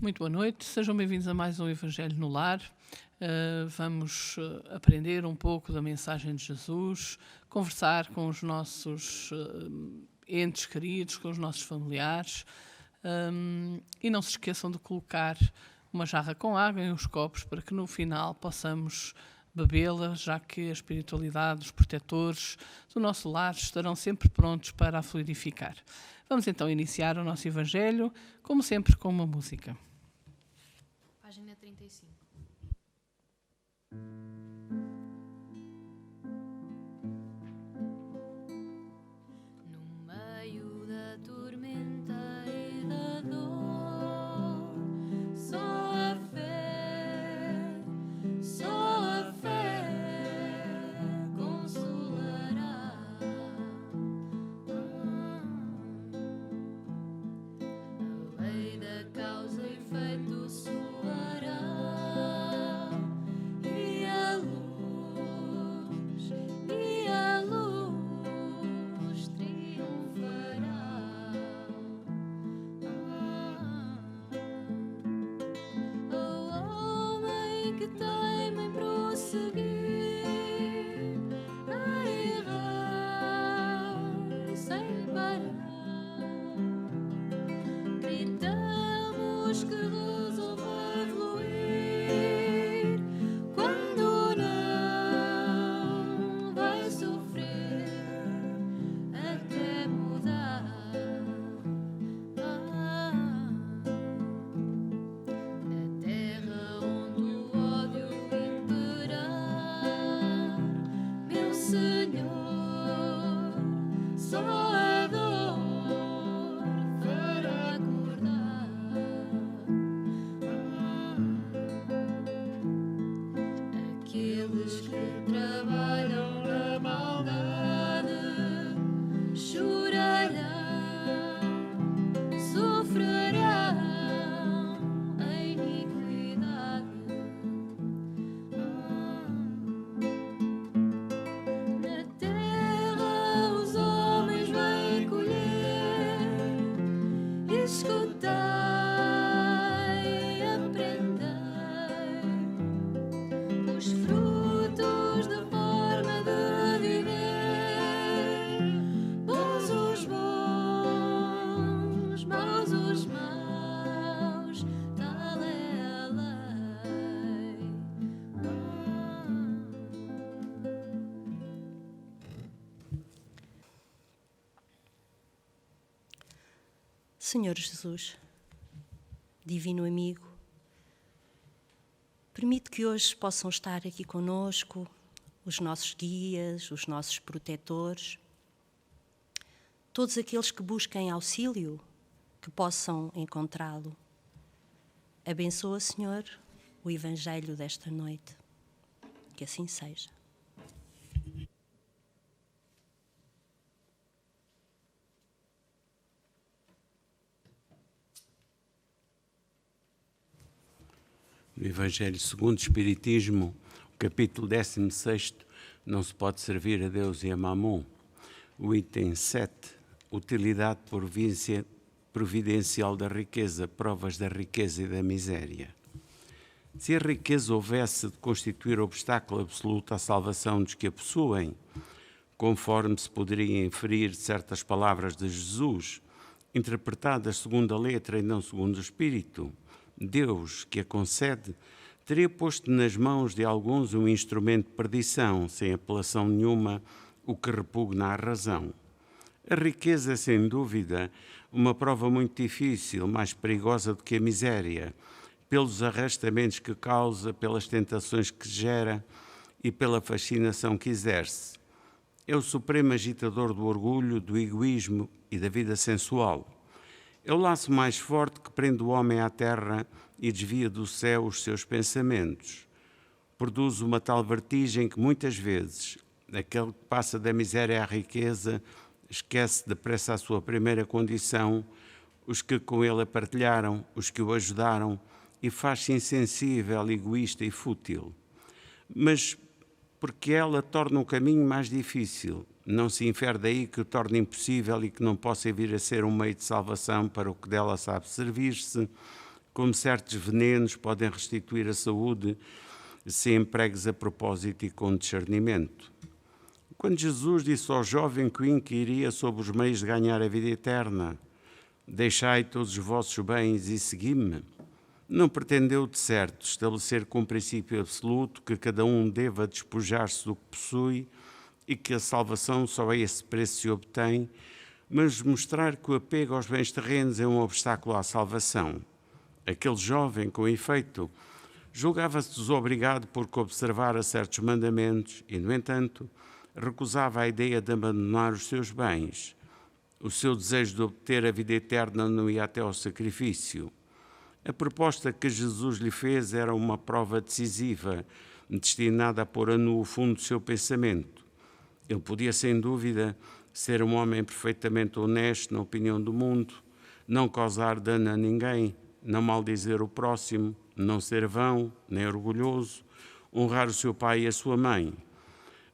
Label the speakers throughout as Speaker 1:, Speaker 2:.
Speaker 1: Muito boa noite, sejam bem-vindos a mais um Evangelho no Lar. Vamos aprender um pouco da mensagem de Jesus, conversar com os nossos entes queridos, com os nossos familiares, e não se esqueçam de colocar uma jarra com água em os copos para que no final possamos bebê-la, já que a espiritualidade, os protetores do nosso lar estarão sempre prontos para a fluidificar. Vamos então iniciar o nosso Evangelho, como sempre, com uma música.
Speaker 2: Página 35. No meio da tormenta e da dor, só a fé consolará. A lei da causa e efeito soará, e a luz triunfará. O homem que teima em prosseguir, a errar sem parar, gritamos que resolve evoluir quando não vai sofrer até mudar. Na terra onde o ódio imperar, meu Senhor, só a dor fará acordar. Aqueles que trabalham na maldade chorarão, sofrerão a iniquidade. Na terra os homens vêm colher, escutai e aprendei os frutos da forma de viver. Bons os bons, maus os maus, tal é a lei.
Speaker 3: Senhor Jesus, divino amigo, permite que hoje possam estar aqui conosco os nossos guias, os nossos protetores, todos aqueles que busquem auxílio, que possam encontrá-lo. Abençoa, Senhor, o Evangelho desta noite. Que assim seja.
Speaker 4: No Evangelho segundo o Espiritismo, o capítulo 16, não se pode servir a Deus e a Mamon. O item 7, utilidade providencial da riqueza, provas da riqueza e da miséria. Se a riqueza houvesse de constituir obstáculo absoluto à salvação dos que a possuem, conforme se poderia inferir de certas palavras de Jesus, interpretadas segundo a letra e não segundo o Espírito, Deus, que a concede, teria posto nas mãos de alguns um instrumento de perdição, sem apelação nenhuma, o que repugna à razão. A riqueza é, sem dúvida, uma prova muito difícil, mais perigosa do que a miséria, pelos arrastamentos que causa, pelas tentações que gera e pela fascinação que exerce. É o supremo agitador do orgulho, do egoísmo e da vida sensual. É o laço mais forte que prende o homem à terra e desvia do céu os seus pensamentos. Produz uma tal vertigem que muitas vezes aquele que passa da miséria à riqueza esquece depressa a sua primeira condição, os que com ele a partilharam, os que o ajudaram, e faz-se insensível, egoísta e fútil. Mas porque ela torna o caminho mais difícil, não se infere daí que o torne impossível e que não possa vir a ser um meio de salvação para o que dela sabe servir-se, como certos venenos podem restituir a saúde se empregues a propósito e com discernimento. Quando Jesus disse ao jovem que o inquiria sobre os meios de ganhar a vida eterna, deixai todos os vossos bens e segui-me, não pretendeu de certo estabelecer como princípio absoluto que cada um deva despojar-se do que possui e que a salvação só a esse preço se obtém, mas mostrar que o apego aos bens terrenos é um obstáculo à salvação. Aquele jovem, com efeito, julgava-se desobrigado porque observara certos mandamentos e, no entanto, recusava a ideia de abandonar os seus bens. O seu desejo de obter a vida eterna não ia até ao sacrifício. A proposta que Jesus lhe fez era uma prova decisiva, destinada a pôr a nu o fundo do seu pensamento. Ele podia, sem dúvida, ser um homem perfeitamente honesto na opinião do mundo, não causar dano a ninguém, não maldizer o próximo, não ser vão, nem orgulhoso, honrar o seu pai e a sua mãe.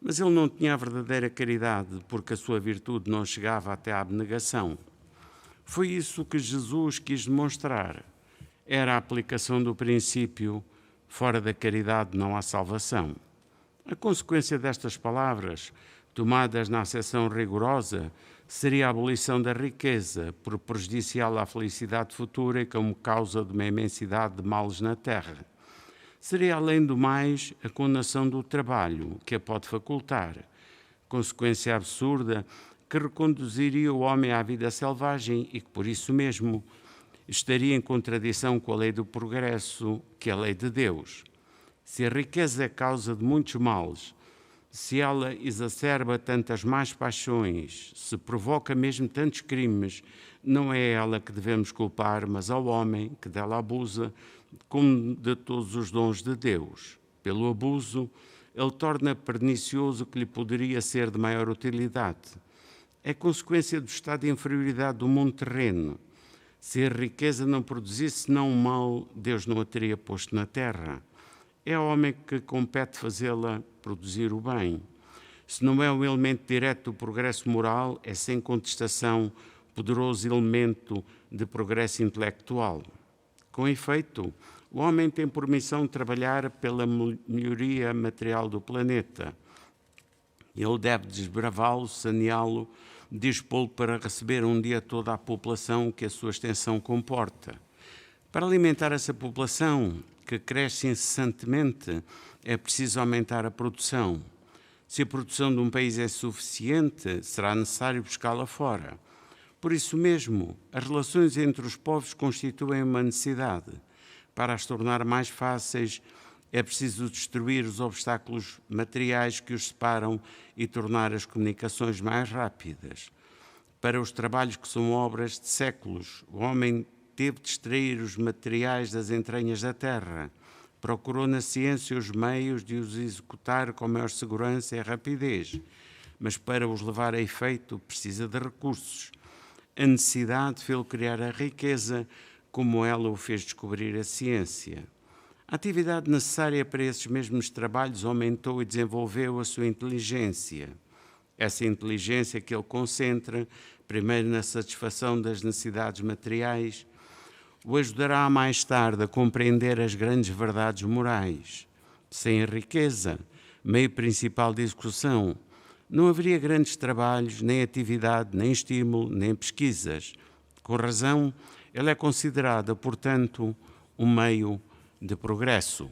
Speaker 4: Mas ele não tinha a verdadeira caridade, porque a sua virtude não chegava até à abnegação. Foi isso que Jesus quis demonstrar. Era a aplicação do princípio, fora da caridade não há salvação. A consequência destas palavras, tomadas na acessão rigorosa, seria a abolição da riqueza, por prejudicial à felicidade futura e como causa de uma imensidade de males na terra. Seria, além do mais, a condenação do trabalho, que a pode facultar, consequência absurda que reconduziria o homem à vida selvagem e que, por isso mesmo, estaria em contradição com a lei do progresso, que é a lei de Deus. Se a riqueza é causa de muitos males, se ela exacerba tantas más paixões, se provoca mesmo tantos crimes, não é ela que devemos culpar, mas ao homem que dela abusa, como de todos os dons de Deus. Pelo abuso, ele torna pernicioso o que lhe poderia ser de maior utilidade. É consequência do estado de inferioridade do mundo terreno. Se a riqueza não produzisse senão o mal, Deus não a teria posto na terra. É ao homem que compete fazê-la produzir o bem. Se não é um elemento direto do progresso moral, é sem contestação poderoso elemento de progresso intelectual. Com efeito, o homem tem por missão trabalhar pela melhoria material do planeta. Ele deve desbravá-lo, saneá-lo, dispô-lo para receber um dia toda a população que a sua extensão comporta. Para alimentar essa população, que cresce incessantemente, é preciso aumentar a produção. Se a produção de um país é suficiente, será necessário buscá-la fora. Por isso mesmo, as relações entre os povos constituem uma necessidade. Para as tornar mais fáceis, é preciso destruir os obstáculos materiais que os separam e tornar as comunicações mais rápidas. Para os trabalhos que são obras de séculos, o homem teve de extrair os materiais das entranhas da terra. Procurou na ciência os meios de os executar com maior segurança e rapidez, mas para os levar a efeito precisa de recursos. A necessidade fez-lhe criar a riqueza, como ela o fez descobrir a ciência. A atividade necessária para esses mesmos trabalhos aumentou e desenvolveu a sua inteligência. Essa inteligência que ele concentra, primeiro na satisfação das necessidades materiais, o ajudará mais tarde a compreender as grandes verdades morais. Sem a riqueza, meio principal de execução, não haveria grandes trabalhos, nem atividade, nem estímulo, nem pesquisas. Com razão, ela é considerada, portanto, um meio de progresso.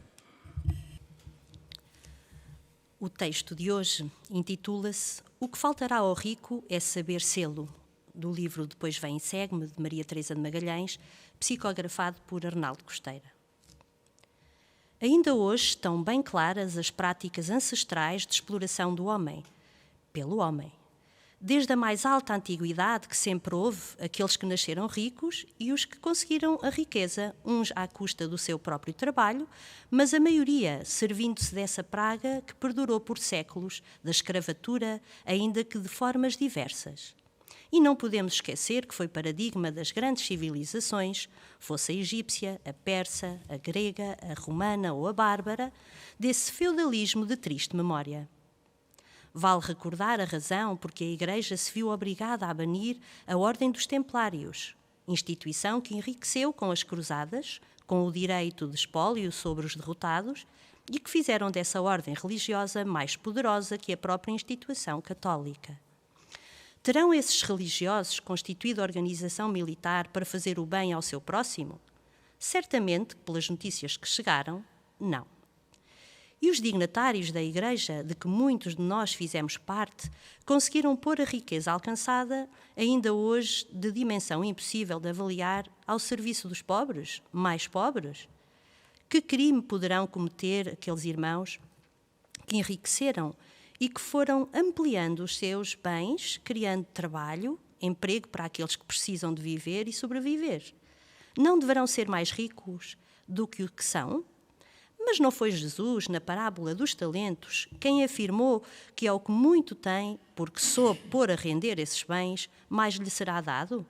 Speaker 3: O texto de hoje intitula-se O que faltará ao rico é saber sê-lo, do livro Depois Vem e Segue-me, de Maria Teresa de Magalhães, psicografado por Arnaldo Costeira. Ainda hoje estão bem claras as práticas ancestrais de exploração do homem, pelo homem. Desde a mais alta antiguidade, que sempre houve aqueles que nasceram ricos e os que conseguiram a riqueza, uns à custa do seu próprio trabalho, mas a maioria servindo-se dessa praga que perdurou por séculos, da escravatura, ainda que de formas diversas. E não podemos esquecer que foi paradigma das grandes civilizações, fosse a egípcia, a persa, a grega, a romana ou a bárbara, desse feudalismo de triste memória. Vale recordar a razão porque a Igreja se viu obrigada a banir a Ordem dos Templários, instituição que enriqueceu com as cruzadas, com o direito de espólio sobre os derrotados e que fizeram dessa ordem religiosa mais poderosa que a própria instituição católica. Terão esses religiosos constituído organização militar para fazer o bem ao seu próximo? Certamente, pelas notícias que chegaram, não. E os dignatários da Igreja, de que muitos de nós fizemos parte, conseguiram pôr a riqueza alcançada, ainda hoje de dimensão impossível de avaliar, ao serviço dos pobres, mais pobres? Que crime poderão cometer aqueles irmãos que enriqueceram e que foram ampliando os seus bens, criando trabalho, emprego para aqueles que precisam de viver e sobreviver? Não deverão ser mais ricos do que o que são? Mas não foi Jesus, na parábola dos talentos, quem afirmou que ao que muito tem, porque soube pôr a render esses bens, mais lhe será dado?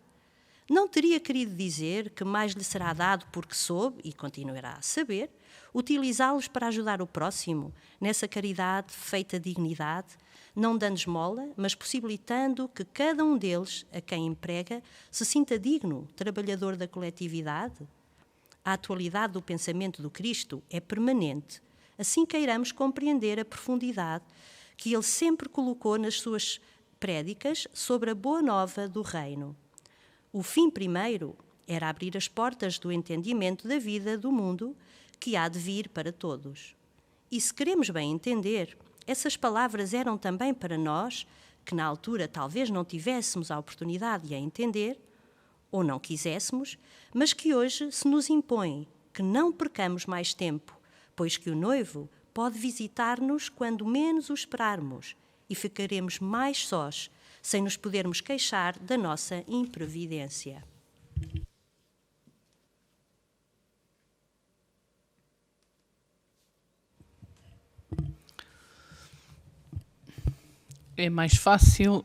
Speaker 3: Não teria querido dizer que mais lhe será dado porque soube, e continuará a saber, utilizá-los para ajudar o próximo, nessa caridade feita dignidade, não dando esmola, mas possibilitando que cada um deles, a quem emprega, se sinta digno, trabalhador da coletividade? A atualidade do pensamento do Cristo é permanente, assim queiramos compreender a profundidade que ele sempre colocou nas suas prédicas sobre a boa nova do reino. O fim primeiro era abrir as portas do entendimento da vida do mundo que há de vir para todos. E se queremos bem entender, essas palavras eram também para nós, que na altura talvez não tivéssemos a oportunidade de a entender, ou não quiséssemos, mas que hoje se nos impõe que não percamos mais tempo, pois que o noivo pode visitar-nos quando menos o esperarmos e ficaremos mais sós, sem nos podermos queixar da nossa imprevidência.
Speaker 1: É mais fácil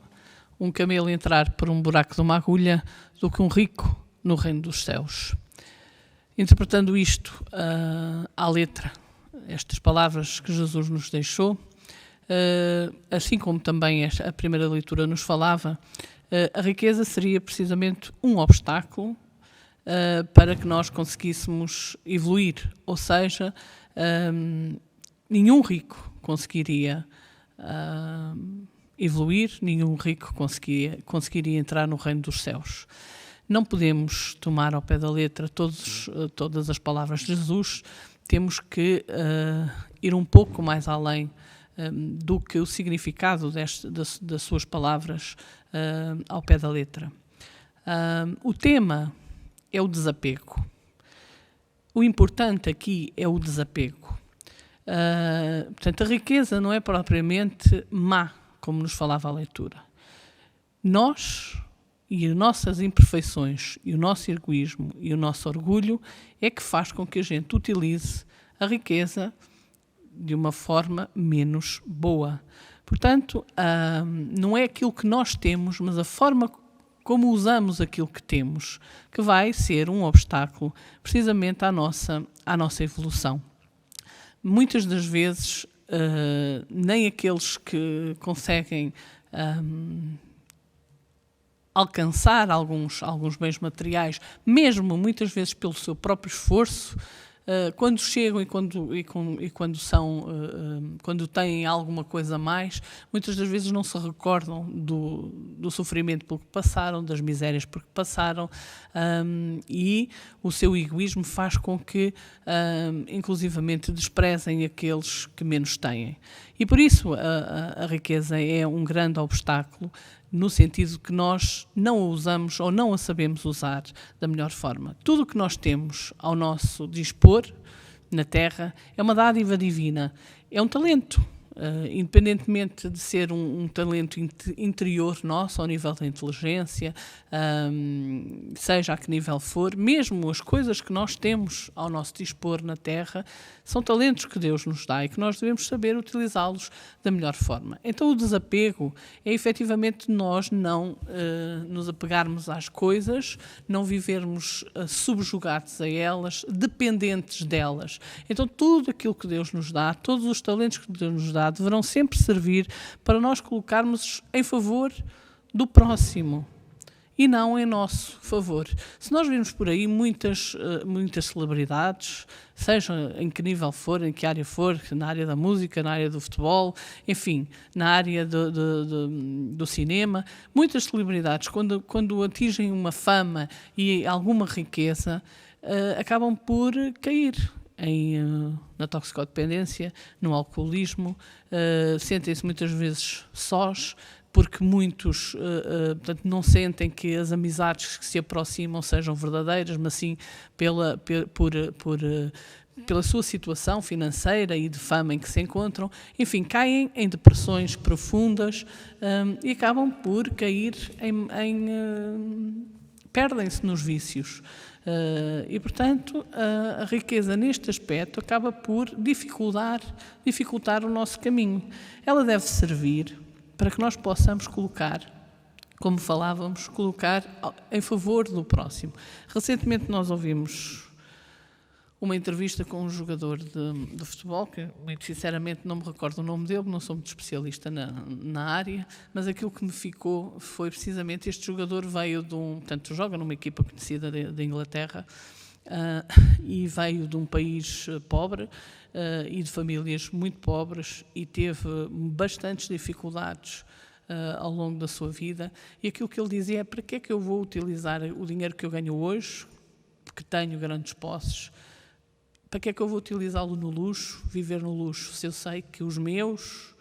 Speaker 1: um camelo entrar por um buraco de uma agulha do que um rico no reino dos céus. Interpretando isto à letra, estas palavras que Jesus nos deixou, assim como também a primeira leitura nos falava, a riqueza seria precisamente um obstáculo para que nós conseguíssemos evoluir, ou seja, nenhum rico conseguiria evoluir, nenhum rico conseguiria entrar no reino dos céus. Não podemos tomar ao pé da letra todas as palavras de Jesus, temos que ir um pouco mais além do que o significado das suas palavras ao pé da letra. O tema é o desapego. O importante aqui é o desapego. Portanto, a riqueza não é propriamente má, como nos falava a leitura. Nós e as nossas imperfeições e o nosso egoísmo e o nosso orgulho é que faz com que a gente utilize a riqueza de uma forma menos boa. Portanto, não é aquilo que nós temos, mas a forma como usamos aquilo que temos, que vai ser um obstáculo precisamente à nossa evolução. Muitas das vezes, nem aqueles que conseguem alcançar alguns bens materiais, mesmo muitas vezes pelo seu próprio esforço, quando chegam e quando têm alguma coisa a mais, muitas das vezes não se recordam do sofrimento pelo que passaram, das misérias por que passaram, e o seu egoísmo faz com que, inclusivamente, desprezem aqueles que menos têm. E por isso a riqueza é um grande obstáculo, no sentido que nós não a usamos ou não a sabemos usar da melhor forma. Tudo o que nós temos ao nosso dispor na Terra é uma dádiva divina, é um talento, independentemente de ser um talento interior nosso, ao nível da inteligência, seja a que nível for, mesmo as coisas que nós temos ao nosso dispor na Terra, são talentos que Deus nos dá e que nós devemos saber utilizá-los da melhor forma. Então o desapego é efetivamente nós não nos apegarmos às coisas, não vivermos subjugados a elas, dependentes delas. Então tudo aquilo que Deus nos dá, todos os talentos que Deus nos dá, deverão sempre servir para nós colocarmos em favor do próximo. e não em nosso favor. Se nós virmos por aí muitas celebridades, seja em que nível for, em que área for, na área da música, na área do futebol, enfim, na área do cinema, muitas celebridades, quando atingem uma fama e alguma riqueza, acabam por cair na toxicodependência, no alcoolismo, sentem-se muitas vezes sós, porque muitos portanto, não sentem que as amizades que se aproximam sejam verdadeiras, mas sim pela sua situação financeira e de fama em que se encontram. Enfim, caem em depressões profundas e acabam por cair perdem-se nos vícios. E, portanto, a riqueza neste aspecto acaba por dificultar o nosso caminho. Ela deve servir para que nós possamos colocar, como falávamos, colocar em favor do próximo. Recentemente nós ouvimos uma entrevista com um jogador de futebol, que muito sinceramente não me recordo o nome dele, não sou muito especialista na área, mas aquilo que me ficou foi precisamente este jogador veio portanto, joga numa equipa conhecida da Inglaterra, e veio de um país pobre e de famílias muito pobres e teve bastantes dificuldades ao longo da sua vida, e aquilo que ele dizia é: para que é que eu vou utilizar o dinheiro que eu ganho hoje, porque tenho grandes posses, para que é que eu vou utilizá-lo no luxo, viver no luxo, se eu sei que os meus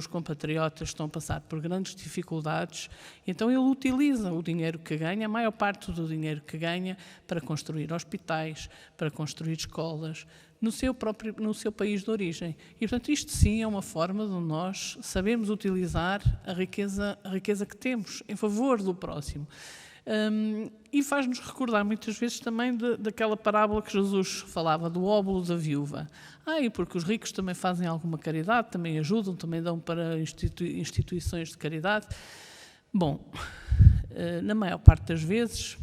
Speaker 1: compatriotas estão a passar por grandes dificuldades? Então ele utiliza o dinheiro que ganha, a maior parte do dinheiro que ganha, para construir hospitais, para construir escolas, no seu país de origem. E, portanto, isto sim é uma forma de nós sabemos utilizar a riqueza que temos em favor do próximo. E faz-nos recordar muitas vezes também daquela parábola que Jesus falava do óbolo da viúva. E porque os ricos também fazem alguma caridade, também ajudam, também dão para instituições de caridade. Bom, na maior parte das vezes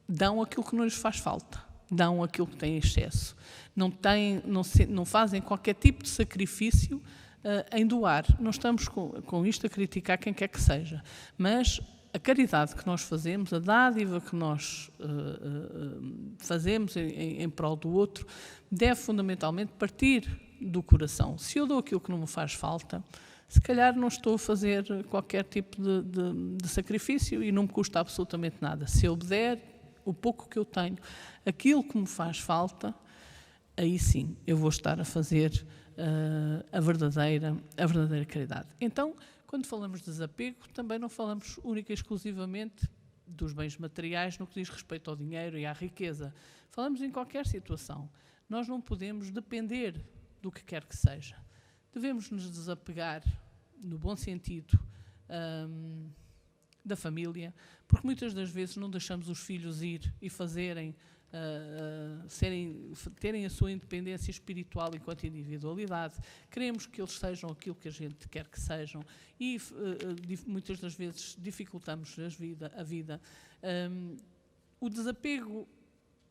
Speaker 1: dão aquilo que não lhes faz falta, dão aquilo que tem excesso. Não fazem qualquer tipo de sacrifício em doar. Não estamos com isto a criticar quem quer que seja, mas a caridade que nós fazemos, a dádiva que nós fazemos em prol do outro, deve fundamentalmente partir do coração. Se eu dou aquilo que não me faz falta, se calhar não estou a fazer qualquer tipo de sacrifício e não me custa absolutamente nada. Se eu der o pouco que eu tenho, aquilo que me faz falta, aí sim eu vou estar a fazer a verdadeira caridade. Então, quando falamos de desapego, também não falamos única e exclusivamente dos bens materiais no que diz respeito ao dinheiro e à riqueza. Falamos em qualquer situação. Nós não podemos depender do que quer que seja. Devemos nos desapegar, no bom sentido, da família, porque muitas das vezes não deixamos os filhos ir e terem a sua independência espiritual enquanto individualidade. Queremos que eles sejam aquilo que a gente quer que sejam e muitas das vezes dificultamos a vida. O desapego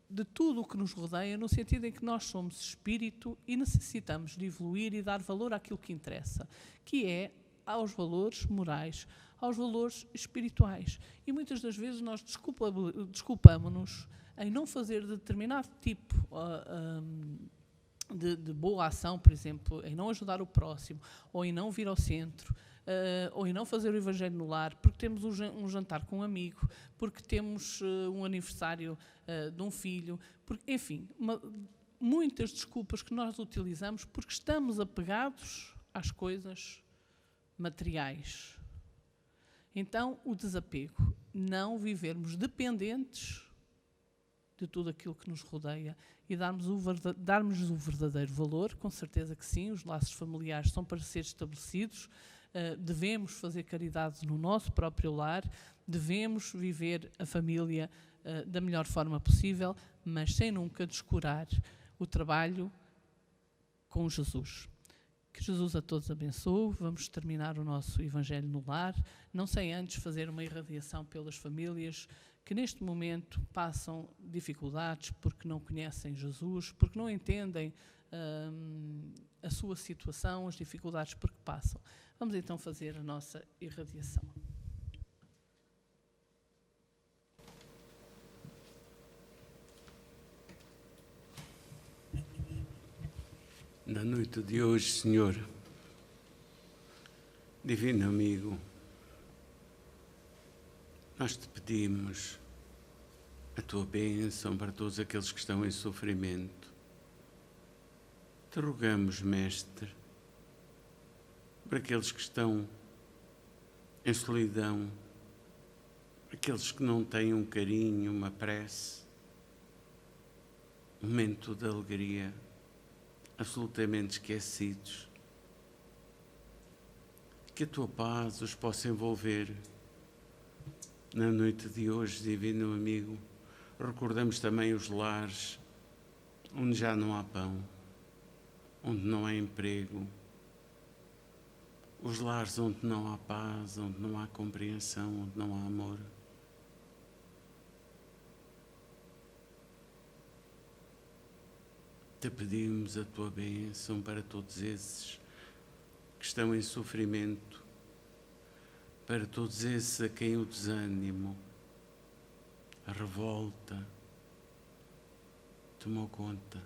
Speaker 1: de tudo o que nos rodeia, no sentido em que nós somos espírito e necessitamos de evoluir e dar valor àquilo que interessa, que é aos valores morais, aos valores espirituais. E muitas das vezes nós desculpamos-nos em não fazer determinado tipo de boa ação, por exemplo, em não ajudar o próximo, ou em não vir ao centro, ou em não fazer o Evangelho no lar, porque temos um jantar com um amigo, porque temos um aniversário de um filho, porque, enfim, muitas desculpas que nós utilizamos porque estamos apegados às coisas materiais. Então, o desapego, não vivermos dependentes de tudo aquilo que nos rodeia e darmos o verdadeiro valor, com certeza que sim, os laços familiares são para ser estabelecidos, devemos fazer caridade no nosso próprio lar, devemos viver a família da melhor forma possível, mas sem nunca descurar o trabalho com Jesus. Que Jesus a todos abençoe. Vamos terminar o nosso Evangelho no lar, não sem antes fazer uma irradiação pelas famílias que neste momento passam dificuldades porque não conhecem Jesus, porque não entendem a sua situação, as dificuldades por que passam. Vamos então fazer a nossa irradiação.
Speaker 4: Na noite de hoje, Senhor, Divino Amigo, nós te pedimos a tua bênção para todos aqueles que estão em sofrimento. Te rogamos, Mestre, para aqueles que estão em solidão, para aqueles que não têm um carinho, uma prece, um momento de alegria, absolutamente esquecidos. Que a tua paz os possa envolver. Na noite de hoje, Divino Amigo, recordamos também os lares onde já não há pão, onde não há emprego, os lares onde não há paz, onde não há compreensão, onde não há amor. Te pedimos a tua bênção para todos esses que estão em sofrimento, para todos esses a quem o desânimo, a revolta tomou conta.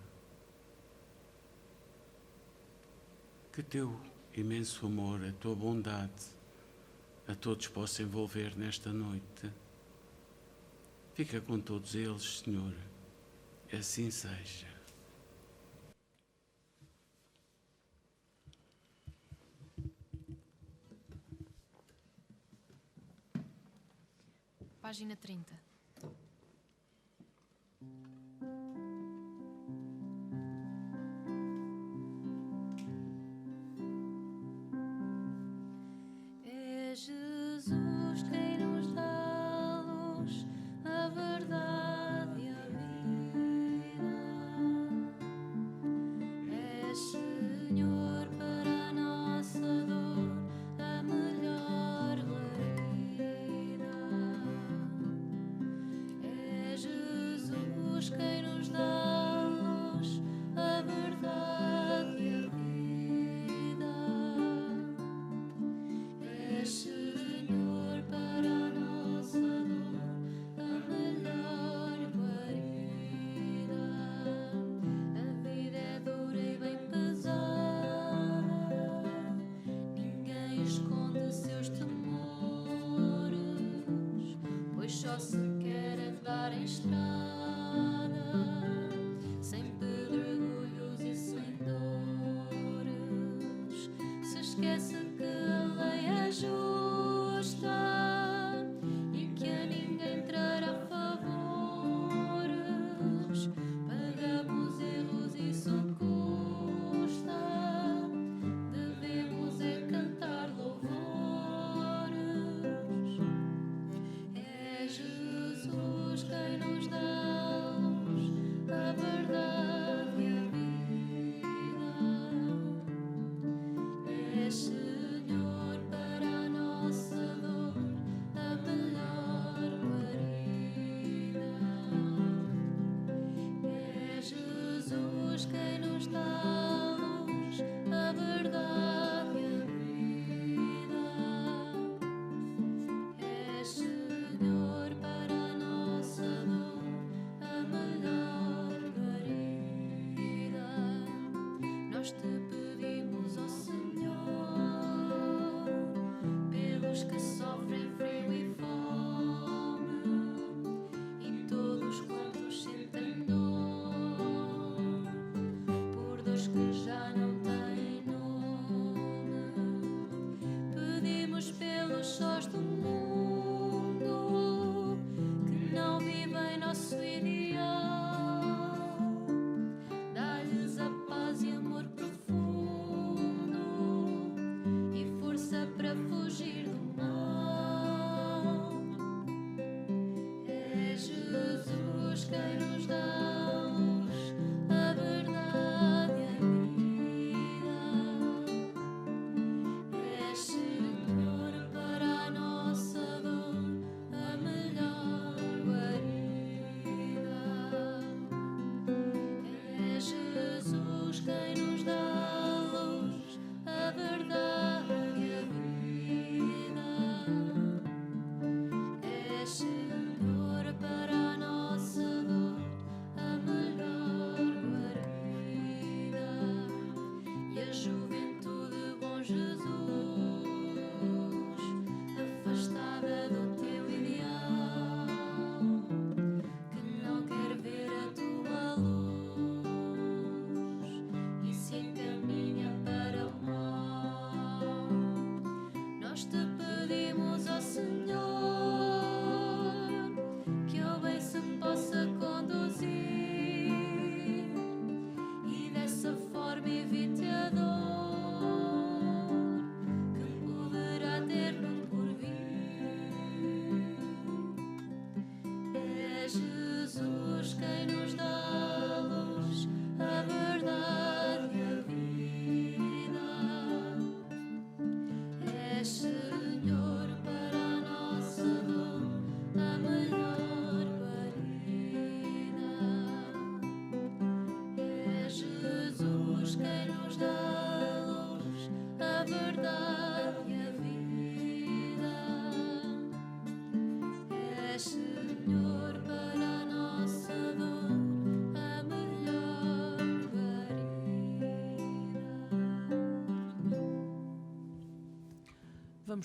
Speaker 4: Que teu imenso amor, a tua bondade, a todos possa envolver nesta noite. Fica com todos eles, Senhor, assim seja.
Speaker 5: Página 30.
Speaker 2: É Jesus quem nos dá a luz, a verdade e a vida. É Senhor para a nossa dor, a melhor guarida. É Jesus quem nos dá a luz, a verdade e a vida. É Senhor para a nossa dor, a melhor guarida. A vida é dura e bem pesada, ninguém esconde seus temores, pois só se quer andar em estrada, sem pedregulhos e sem dores. Se esquece que a lei é justa e que a ninguém trará favores, pagamos erros e isso custa, devemos é cantar louvores. É Jesus quem nos dá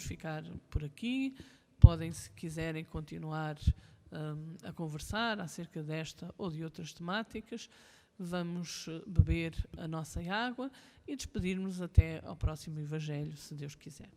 Speaker 1: vamos ficar por aqui. Podem, se quiserem, continuar a conversar acerca desta ou de outras temáticas. Vamos beber a nossa água e despedir-nos até ao próximo Evangelho, se Deus quiser.